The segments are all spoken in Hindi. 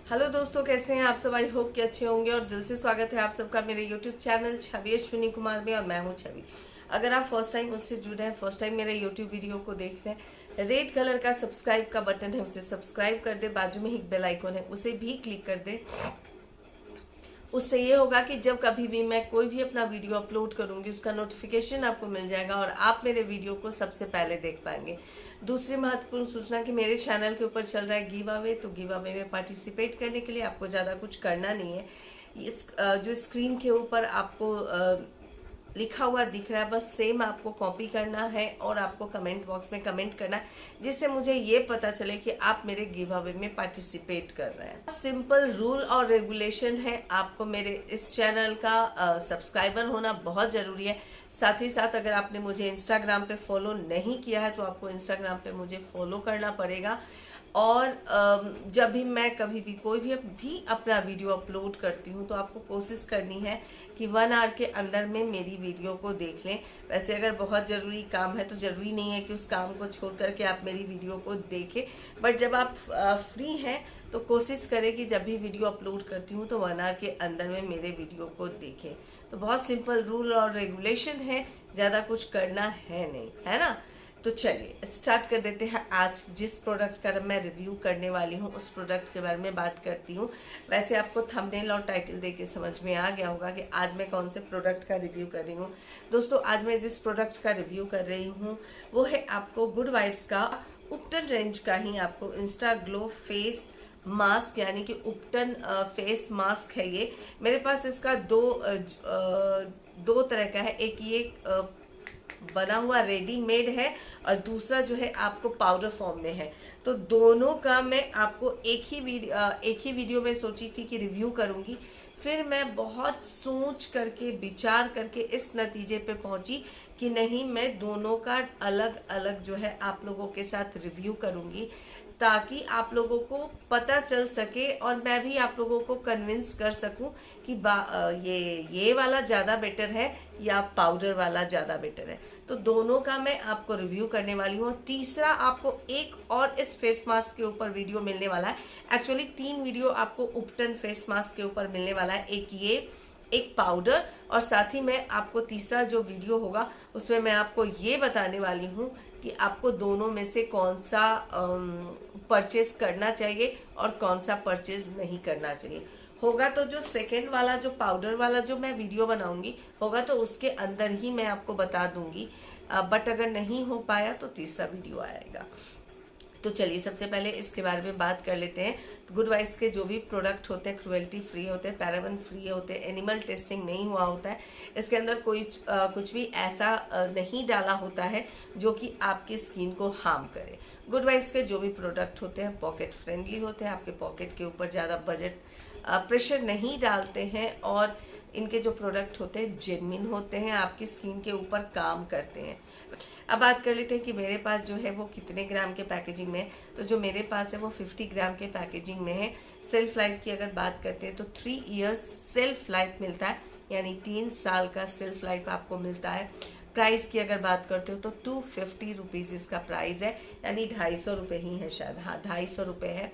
हेलो दोस्तों, कैसे हैं आप सब। आई होप कि अच्छे होंगे और दिल से स्वागत है आप सबका मेरे यूट्यूब चैनल छवि अश्विनी कुमार में। और मैं हूं छवि। अगर आप फर्स्ट टाइम मुझसे जुड़े हैं, फर्स्ट टाइम मेरे यूट्यूब वीडियो को देख रहे हैं, रेड कलर का सब्सक्राइब का बटन है, उसे सब्सक्राइब कर दे। बाजू में एक बेल आइकन है, उसे भी क्लिक कर दे। उससे ये होगा कि जब कभी भी मैं कोई भी अपना वीडियो अपलोड करूंगी उसका नोटिफिकेशन आपको मिल जाएगा और आप मेरे वीडियो को सबसे पहले देख पाएंगे। दूसरी महत्वपूर्ण सूचना कि मेरे चैनल के ऊपर चल रहा है गिव अवे। तो गिव अवे में पार्टिसिपेट करने के लिए आपको ज़्यादा कुछ करना नहीं है। इस जो स्क्रीन के ऊपर आपको लिखा हुआ दिख रहा है, बस सेम आपको कॉपी करना है और आपको कमेंट बॉक्स में कमेंट करना है, जिससे मुझे ये पता चले कि आप मेरे गिव अवे में पार्टिसिपेट कर रहे हैं। सिंपल रूल और रेगुलेशन है, आपको मेरे इस चैनल का सब्सक्राइबर होना बहुत जरूरी है। साथ ही साथ अगर आपने मुझे इंस्टाग्राम पे फॉलो नहीं किया है तो आपको इंस्टाग्राम पे मुझे फॉलो करना पड़ेगा। और जब भी मैं कभी भी कोई भी अपना वीडियो अपलोड करती हूँ तो आपको कोशिश करनी है कि 1 आवर के अंदर में मेरी वीडियो को देख लें। वैसे अगर बहुत ज़रूरी काम है तो ज़रूरी नहीं है कि उस काम को छोड़ करके आप मेरी वीडियो को देखें, बट जब आप फ्री हैं तो कोशिश करें कि जब भी वीडियो अपलोड करती हूँ तो 1 आवर के अंदर में मेरे वीडियो को देखें। तो बहुत सिंपल रूल और रेगुलेशन है, ज़्यादा कुछ करना है नहीं, है ना। तो चलिए स्टार्ट कर देते हैं। आज जिस प्रोडक्ट का मैं रिव्यू करने वाली हूँ उस प्रोडक्ट के बारे में बात करती हूँ। वैसे आपको थंबनेल और टाइटल देख के समझ में आ गया होगा कि आज मैं कौन से प्रोडक्ट का रिव्यू कर रही हूँ। दोस्तों, आज मैं जिस प्रोडक्ट का रिव्यू कर रही हूँ वो है आपको गुड वाइब्स का उपटन रेंज का ही आपको इंस्टा ग्लो फेस मास्क, यानी कि उपटन फेस मास्क है। ये मेरे पास इसका दो तरह का है। एक ये बना हुआ रेडीमेड है और दूसरा जो है आपको पाउडर फॉर्म में है। तो दोनों का मैं आपको एक ही वीडियो में सोची थी कि रिव्यू करूंगी। फिर मैं बहुत सोच करके विचार करके इस नतीजे पे पहुंची कि नहीं, मैं दोनों का अलग अलग जो है आप लोगों के साथ रिव्यू करूंगी, ताकि आप लोगों को पता चल सके और मैं भी आप लोगों को कन्विंस कर सकूं कि ये वाला ज़्यादा बेटर है या पाउडर वाला ज़्यादा बेटर है। तो दोनों का मैं आपको रिव्यू करने वाली हूँ। तीसरा आपको एक और इस फेस मास्क के ऊपर वीडियो मिलने वाला है। एक्चुअली 3 वीडियो आपको उपटन फेस मास्क के ऊपर मिलने वाला है, एक ये, एक पाउडर, और साथ ही में आपको तीसरा जो वीडियो होगा उसमें मैं आपको ये बताने वाली हूँ कि आपको दोनों में से कौन सा परचेज करना चाहिए और कौन सा परचेज नहीं करना चाहिए। होगा तो जो सेकेंड वाला, जो पाउडर वाला जो मैं वीडियो बनाऊंगी होगा तो उसके अंदर ही मैं आपको बता दूंगी, बट अगर नहीं हो पाया तो तीसरा वीडियो आएगा। तो चलिए सबसे पहले इसके बारे में बात कर लेते हैं। गुड वाइब्स के जो भी प्रोडक्ट होते हैं क्रुएल्टी फ्री होते हैं, पैराबन फ्री होते हैं, एनिमल टेस्टिंग नहीं हुआ होता है। इसके अंदर कुछ भी ऐसा नहीं डाला होता है जो कि आपकी स्किन को हार्म करे। गुड वाइब्स के जो भी प्रोडक्ट होते हैं पॉकेट फ्रेंडली होते हैं, आपके पॉकेट के ऊपर ज़्यादा बजट प्रेशर नहीं डालते हैं, और इनके जो प्रोडक्ट होते हैं जेन्युइन होते हैं, आपकी स्किन के ऊपर काम करते हैं। अब बात कर लेते हैं कि मेरे पास जो है वो कितने ग्राम के पैकेजिंग में है। तो जो मेरे पास है वो 50 ग्राम के पैकेजिंग में है। सेल्फ लाइफ की अगर बात करते हैं तो 3 इयर्स सेल्फ लाइफ मिलता है, यानी 3 साल का सेल्फ लाइफ आपको मिलता है। प्राइस की अगर बात करते हो तो 250 रुपीज़ इसका प्राइस है, यानी 250 रुपये ही है शायद, हाँ 250 रुपये है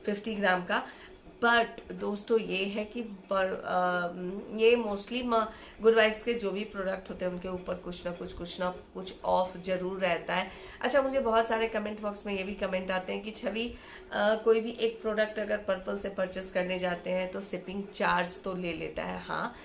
50 ग्राम का। बट दोस्तों ये है कि ये मोस्टली गुड वाइब्स के जो भी प्रोडक्ट होते हैं उनके ऊपर कुछ ना कुछ ऑफ जरूर रहता है। अच्छा, मुझे बहुत सारे कमेंट बॉक्स में ये भी कमेंट आते हैं कि छवि कोई भी एक प्रोडक्ट अगर पर्पल से परचेस करने जाते हैं तो शिपिंग चार्ज तो ले लेता है। हाँ,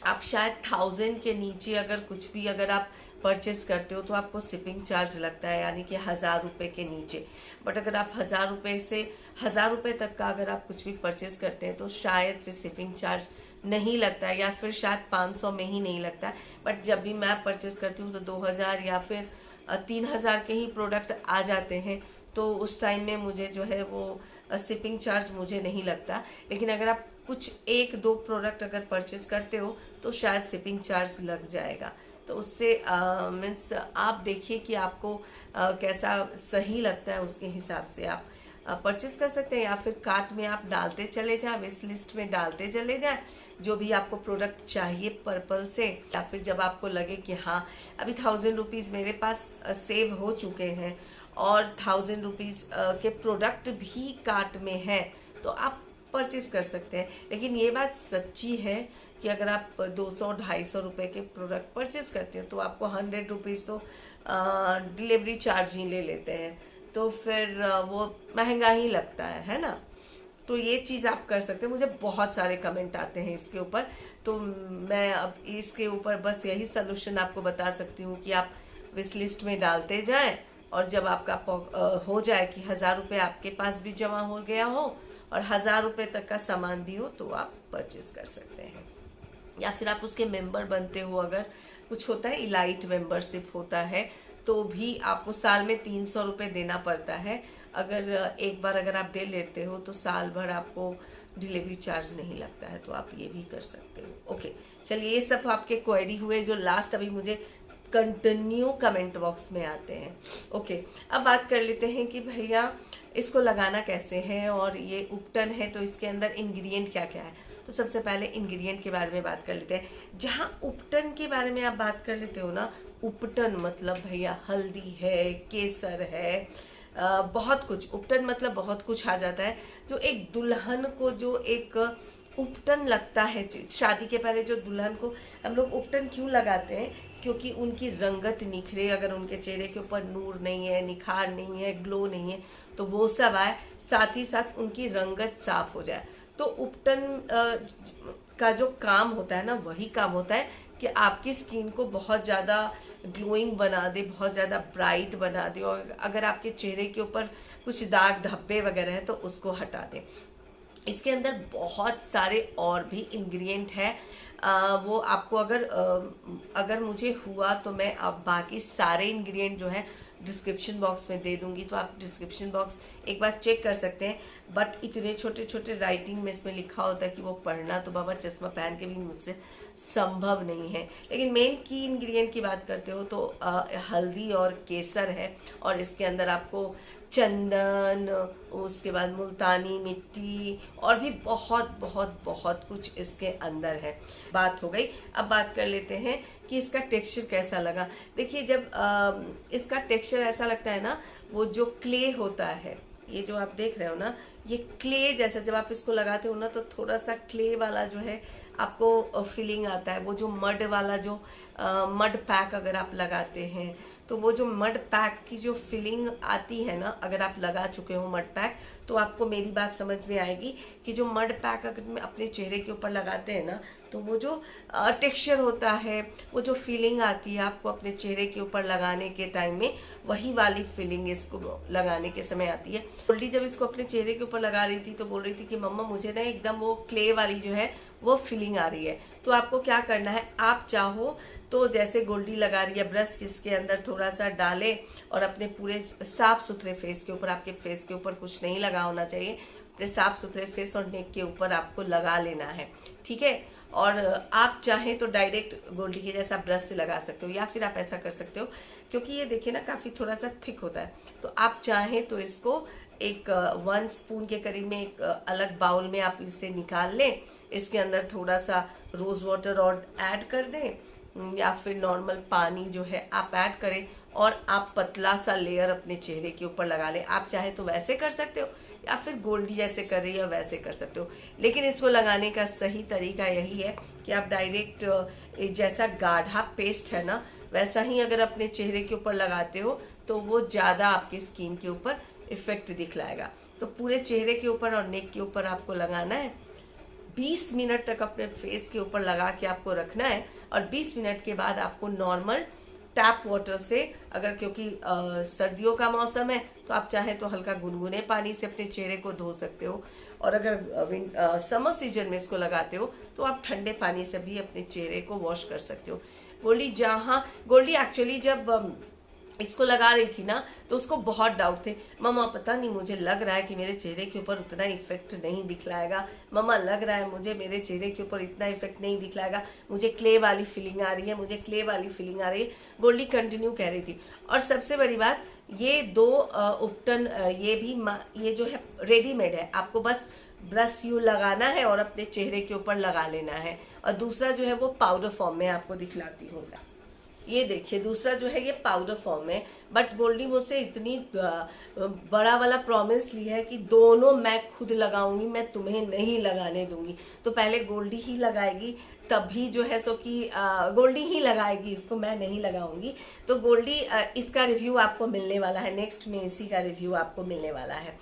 आप शायद 1000 के नीचे अगर कुछ भी अगर आप परचेस करते हो तो आपको शिपिंग चार्ज लगता है, यानी कि 1000 रुपये के नीचे। बट अगर आप 1000 रुपये से 1000 रुपये तक का अगर आप कुछ भी परचेस करते हैं तो शायद से शिपिंग चार्ज नहीं लगता है, या फिर शायद 500 में ही नहीं लगता है। बट जब भी मैं परचेस करती हूँ तो 2000 या फिर 3000 के ही प्रोडक्ट आ जाते हैं, तो उस टाइम में मुझे जो है वो शिपिंग चार्ज मुझे नहीं लगता। लेकिन अगर आप कुछ 1-2 प्रोडक्ट अगर परचेस करते हो तो शायद शिपिंग चार्ज लग जाएगा। तो उससे मीन्स आप देखिए कि आपको कैसा सही लगता है, उसके हिसाब से आप परचेज कर सकते हैं, या फिर कार्ट में आप डालते चले जाएं, विश लिस्ट में डालते चले जाएं जो भी आपको प्रोडक्ट चाहिए पर्पल से। या फिर जब आपको लगे कि हाँ अभी 1000 रुपीज़ मेरे पास सेव हो चुके हैं और 1000 रुपीज़ के प्रोडक्ट भी कार्ट में है, तो आप परचेज कर सकते हैं। लेकिन ये बात सच्ची है कि अगर आप 200-250 रुपये के प्रोडक्ट परचेज करते हो तो आपको 100 रुपीज़ तो डिलीवरी चार्ज ही ले लेते हैं, तो फिर वो महंगा ही लगता है ना। तो ये चीज़ आप कर सकते हैं। मुझे बहुत सारे कमेंट आते हैं इसके ऊपर, तो मैं अब इसके ऊपर बस यही सलूशन आपको बता सकती हूँ कि आप विश लिस्ट में डालते जाएं, और जब आपका हो जाए कि 1000 रुपये आपके पास भी जमा हो गया हो और 1000 रुपये तक का सामान भी हो, तो आप परचेज कर सकते हैं। या फिर आप उसके मेंबर बनते हो, अगर कुछ होता है इलाइट मेंबरशिप होता है, तो भी आपको साल में 300 रुपये देना पड़ता है। अगर एक बार अगर आप दे लेते हो तो साल भर आपको डिलीवरी चार्ज नहीं लगता है, तो आप ये भी कर सकते हो। ओके, चलिए, ये सब आपके क्वेरी हुए जो लास्ट अभी मुझे कंटिन्यू कमेंट बॉक्स में आते हैं। ओके, अब बात कर लेते हैं कि भैया इसको लगाना कैसे है, और ये उपटन है तो इसके अंदर इंग्रेडिएंट क्या क्या है। तो सबसे पहले इंग्रेडिएंट के बारे में बात कर लेते हैं। जहाँ उपटन के बारे में आप बात कर लेते हो ना, उपटन मतलब भैया हल्दी है, केसर है, बहुत कुछ। उपटन मतलब बहुत कुछ आ जाता है। जो एक दुल्हन को जो एक उपटन लगता है, शादी के पहले जो दुल्हन को हम लोग उपटन क्यों लगाते हैं, क्योंकि उनकी रंगत निखरे। अगर उनके चेहरे के ऊपर नूर नहीं है, निखार नहीं है, ग्लो नहीं है, तो वो सब आए, साथ ही साथ उनकी रंगत साफ हो जाए। तो उपटन का जो काम होता है ना, वही काम होता है कि आपकी स्किन को बहुत ज़्यादा ग्लोइंग बना दे, बहुत ज़्यादा ब्राइट बना दे, और अगर आपके चेहरे के ऊपर कुछ दाग धब्बे वगैरह हैं तो उसको हटा दे। इसके अंदर बहुत सारे और भी इंग्रेडिएंट है, वो आपको अगर मुझे हुआ तो मैं अब बाकी सारे इंग्रेडिएंट जो है डिस्क्रिप्शन बॉक्स में दे दूंगी, तो आप डिस्क्रिप्शन बॉक्स एक बार चेक कर सकते हैं। बट इतने छोटे छोटे राइटिंग में इसमें लिखा होता है कि वो पढ़ना तो बाबा चश्मा पहन के भी मुझसे संभव नहीं है। लेकिन मेन की इंग्रेडिएंट की बात करते हो तो हल्दी और केसर है, और इसके अंदर आपको चंदन, उसके बाद मुल्तानी मिट्टी, और भी बहुत बहुत बहुत कुछ इसके अंदर है। बात हो गई। अब बात कर लेते हैं कि इसका टेक्सचर कैसा लगा। देखिए, जब इसका टेक्सचर ऐसा लगता है ना, वो जो क्ले होता है, ये जो आप देख रहे हो ना, ये क्ले जैसा जब आप इसको लगाते हो ना, तो थोड़ा सा क्ले वाला जो है आपको फीलिंग आता है। वो जो मड वाला जो मड पैक अगर आप लगाते हैं, तो वो जो मड पैक की जो फीलिंग आती है ना, अगर आप लगा चुके हो मड पैक, तो आपको मेरी बात समझ में आएगी कि जो मड पैक अगर अपने चेहरे के ऊपर लगाते हैं ना, तो वो जो टेक्सचर होता है, वो जो फीलिंग आती है आपको अपने चेहरे के ऊपर लगाने के टाइम में, वही वाली फीलिंग इसको लगाने के समय आती है। गोल्डी जब इसको अपने चेहरे के ऊपर लगा रही थी तो बोल रही थी कि मम्मा मुझे ना एकदम वो क्ले वाली जो है वो फीलिंग आ रही है। तो आपको क्या करना है, आप चाहो तो जैसे गोल्डी लगा रही है, ब्रश इसके अंदर थोड़ा सा डाले और अपने पूरे साफ सुथरे फेस के ऊपर, आपके फेस के ऊपर कुछ नहीं लगा होना चाहिए, अपने साफ सुथरे फेस और नेक के ऊपर आपको लगा लेना है, ठीक है। और आप चाहें तो डायरेक्ट गोल्डी के जैसा ब्रश से लगा सकते हो, या फिर आप ऐसा कर सकते हो, क्योंकि ये देखिए ना काफ़ी थोड़ा सा थिक होता है, तो आप चाहें तो इसको एक 1 स्पून के करीब में एक अलग बाउल में आप इसे निकाल लें, इसके अंदर थोड़ा सा रोज़ वाटर और ऐड कर दें, या फिर नॉर्मल पानी जो है आप ऐड करें, और आप पतला सा लेयर अपने चेहरे के ऊपर लगा लें। आप चाहे तो वैसे कर सकते हो, या फिर गोल्डी जैसे कर रही है वैसे कर सकते हो, लेकिन इसको लगाने का सही तरीका यही है कि आप डायरेक्ट जैसा गाढ़ा पेस्ट है ना, वैसा ही अगर अपने चेहरे के ऊपर लगाते हो तो वो ज़्यादा आपकी स्किन के ऊपर इफेक्ट दिखलाएगा। तो पूरे चेहरे के ऊपर और नेक के ऊपर आपको लगाना है। 20 मिनट तक अपने फेस के ऊपर लगा के आपको रखना है, और 20 मिनट के बाद आपको नॉर्मल टैप वाटर से, अगर क्योंकि सर्दियों का मौसम है तो आप चाहे तो हल्का गुनगुने पानी से अपने चेहरे को धो सकते हो, और अगर समर सीजन में इसको लगाते हो तो आप ठंडे पानी से भी अपने चेहरे को वॉश कर सकते हो। गोल्डी एक्चुअली जब इसको लगा रही थी ना, तो उसको बहुत डाउट थे, मम्मा पता नहीं मुझे लग रहा है कि मेरे चेहरे के ऊपर उतना इफेक्ट नहीं दिखलाएगा, मम्मा लग रहा है मुझे मेरे चेहरे के ऊपर इतना इफेक्ट नहीं दिखलाएगा, मुझे क्ले वाली फीलिंग आ रही है, मुझे क्ले वाली फीलिंग आ रही है। गोल्डी कंटिन्यू कह रही थी। और सबसे बड़ी बात, ये 2 उपटन ये जो है रेडीमेड है, आपको बस ब्रश यू लगाना है और अपने चेहरे के ऊपर लगा लेना है। और दूसरा जो है वो पाउडर फॉर्म में आपको दिखलाती हूँ। ये देखिए, दूसरा जो है ये पाउडर फॉर्म में, बट गोल्डी मुझसे इतनी बड़ा वाला प्रॉमिस ली है कि दोनों मैं खुद लगाऊंगी, मैं तुम्हें नहीं लगाने दूंगी। तो पहले गोल्डी ही लगाएगी, तभी जो है सो कि गोल्डी ही लगाएगी इसको, मैं नहीं लगाऊंगी। तो गोल्डी इसका रिव्यू आपको मिलने वाला है, नेक्स्ट में इसी का रिव्यू आपको मिलने वाला है।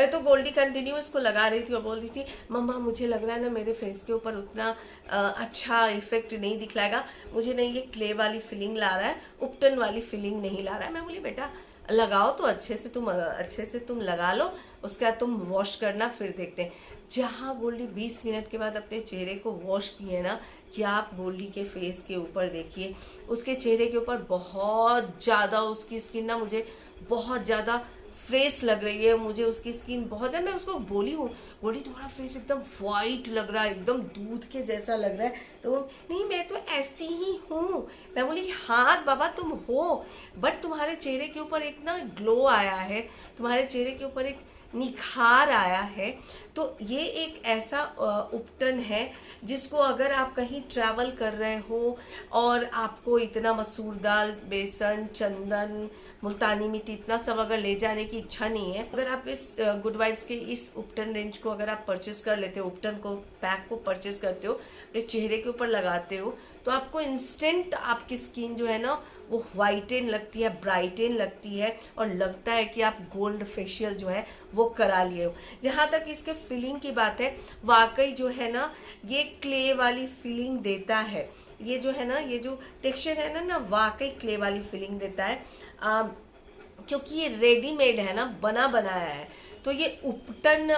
तो गोल्डी कंटिन्यू इसको लगा रही थी और बोल रही थी मम्मा मुझे लग रहा है ना मेरे फेस के ऊपर उतना अच्छा इफेक्ट नहीं दिखलाएगा, मुझे नहीं ये क्ले वाली फीलिंग ला रहा है, उपटन वाली फीलिंग नहीं ला रहा है। मैं बोली बेटा लगाओ तो अच्छे से तुम लगा लो, उसके बाद तुम वॉश करना, फिर देखते हैं। जहाँ गोल्डी 20 मिनट के बाद अपने चेहरे को वॉश किए ना, कि आप गोल्डी के फेस के ऊपर देखिए, उसके चेहरे के ऊपर बहुत ज़्यादा उसकी स्किन ना मुझे बहुत ज़्यादा फ्रेश लग रही है, मुझे उसकी स्किन बहुत ज़्यादा। मैं उसको बोली हूँ गोल्डी तुम्हारा फेस एकदम वाइट लग रहा है, एकदम दूध के जैसा लग रहा है। तो नहीं मैं तो ऐसी ही हूँ। मैं बोली हाँ बाबा तुम हो, बट तुम्हारे चेहरे के ऊपर एक ना ग्लो आया है, तुम्हारे चेहरे के ऊपर एक निखार आया है। तो ये एक ऐसा उपटन है जिसको अगर आप कहीं ट्रैवल कर रहे हो और आपको इतना मसूर दाल, बेसन, चंदन, मुल्तानी मिट्टी इतना सब अगर ले जाने की इच्छा नहीं है, अगर आप इस गुड वाइब्स के इस उपटन रेंज को अगर आप परचेस कर लेते हो, उपटन को पैक को परचेस करते हो, अपने चेहरे के ऊपर लगाते हो, तो आपको इंस्टेंट आपकी स्किन जो है ना वो वाइटन लगती है, ब्राइटन लगती है और लगता है कि आप गोल्ड फेशियल जो है वो करा लिए हो। जहाँ तक इसके फीलिंग की बात है, वाकई जो है ना ये क्ले वाली फीलिंग देता है, ये जो है ना ये जो टेक्सचर है ना वाकई क्ले वाली फीलिंग देता है। क्योंकि ये रेडीमेड है ना, बना बनाया है, तो ये उपटन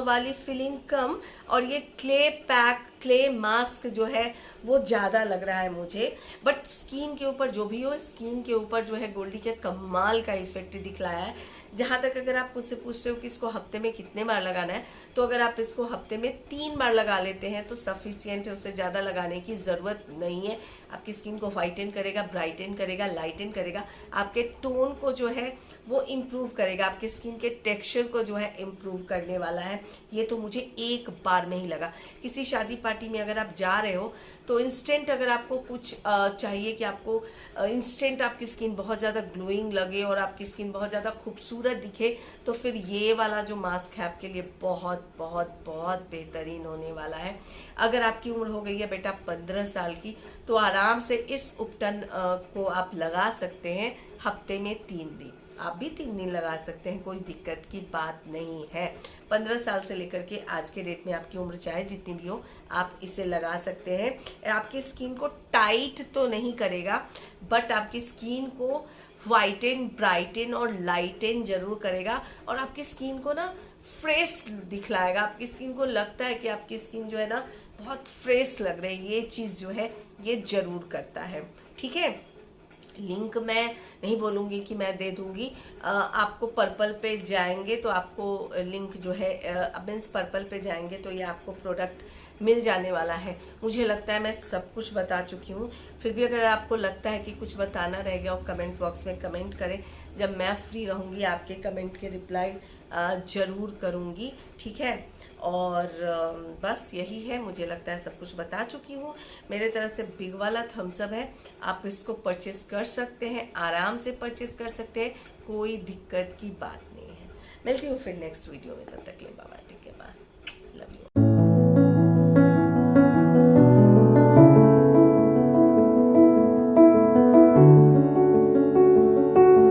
वाली फीलिंग कम और ये क्ले पैक, क्ले मास्क जो है वो ज़्यादा लग रहा है मुझे। बट स्किन के ऊपर जो भी हो, स्किन के ऊपर जो है गोल्डी के कमाल का इफेक्ट दिखलाया है। जहाँ तक अगर आप मुझसे पूछते हो कि इसको हफ्ते में कितने बार लगाना है, तो अगर आप इसको हफ्ते में 3 बार लगा लेते हैं तो सफिशियंट है, उससे ज़्यादा लगाने की ज़रूरत नहीं है। आपकी स्किन को वाइटन करेगा, ब्राइटन करेगा, लाइटन करेगा, आपके टोन को जो है वो इम्प्रूव करेगा, आपके स्किन के टेक्सचर को जो है इम्प्रूव करने वाला है। ये तो मुझे एक बार में ही लगा। किसी शादी पार्टी में अगर आप जा रहे हो तो इंस्टेंट अगर आपको कुछ चाहिए कि आपको इंस्टेंट आपकी स्किन बहुत ज़्यादा ग्लोइंग लगे और आपकी स्किन बहुत ज़्यादा खूबसूरत दिखे, तो फिर ये वाला जो मास्क है आपके लिए बहुत बहुत बहुत बेहतरीन होने वाला है। अगर आपकी उम्र हो गई है बेटा 15 साल की, तो आराम से इस उपटन को आप लगा सकते हैं हफ्ते में 3 दिन। आप भी 3 दिन लगा सकते हैं, कोई दिक्कत की बात नहीं है। 15 साल से लेकर के आज के डेट में आपकी उम्र चाहे जितनी भी हो, आप इसे लगा सकते हैं। आपकी स्किन को टाइट तो नहीं करेगा, बट आपकी स्किन को वाइटन, ब्राइटन और लाइटन जरूर करेगा और आपकी स्किन को ना फ्रेश दिखलाएगा। आपकी स्किन को लगता है कि आपकी स्किन जो है ना बहुत फ्रेश लग रही है, ये चीज़ जो है ये जरूर करता है। ठीक है, लिंक मैं नहीं बोलूँगी कि मैं दे दूँगी, आपको पर्पल पे जाएंगे तो आपको लिंक जो है मीन्स पर्पल पे जाएंगे तो ये आपको प्रोडक्ट मिल जाने वाला है। मुझे लगता है मैं सब कुछ बता चुकी हूँ, फिर भी अगर आपको लगता है कि कुछ बताना रह गया और कमेंट बॉक्स में कमेंट करें। जब मैं फ्री रहूँगी आपके कमेंट के रिप्लाई ज़रूर करूँगी। ठीक है, और बस यही है, मुझे लगता है सब कुछ बता चुकी हूँ। मेरे तरफ से बिग वाला थम्स अप है, आप इसको परचेस कर सकते हैं, आराम से परचेस कर सकते हैं, कोई दिक्कत की बात नहीं है। मिलती हूँ फिर नेक्स्ट वीडियो में, तब तक के लिए bye bye, take care, bye.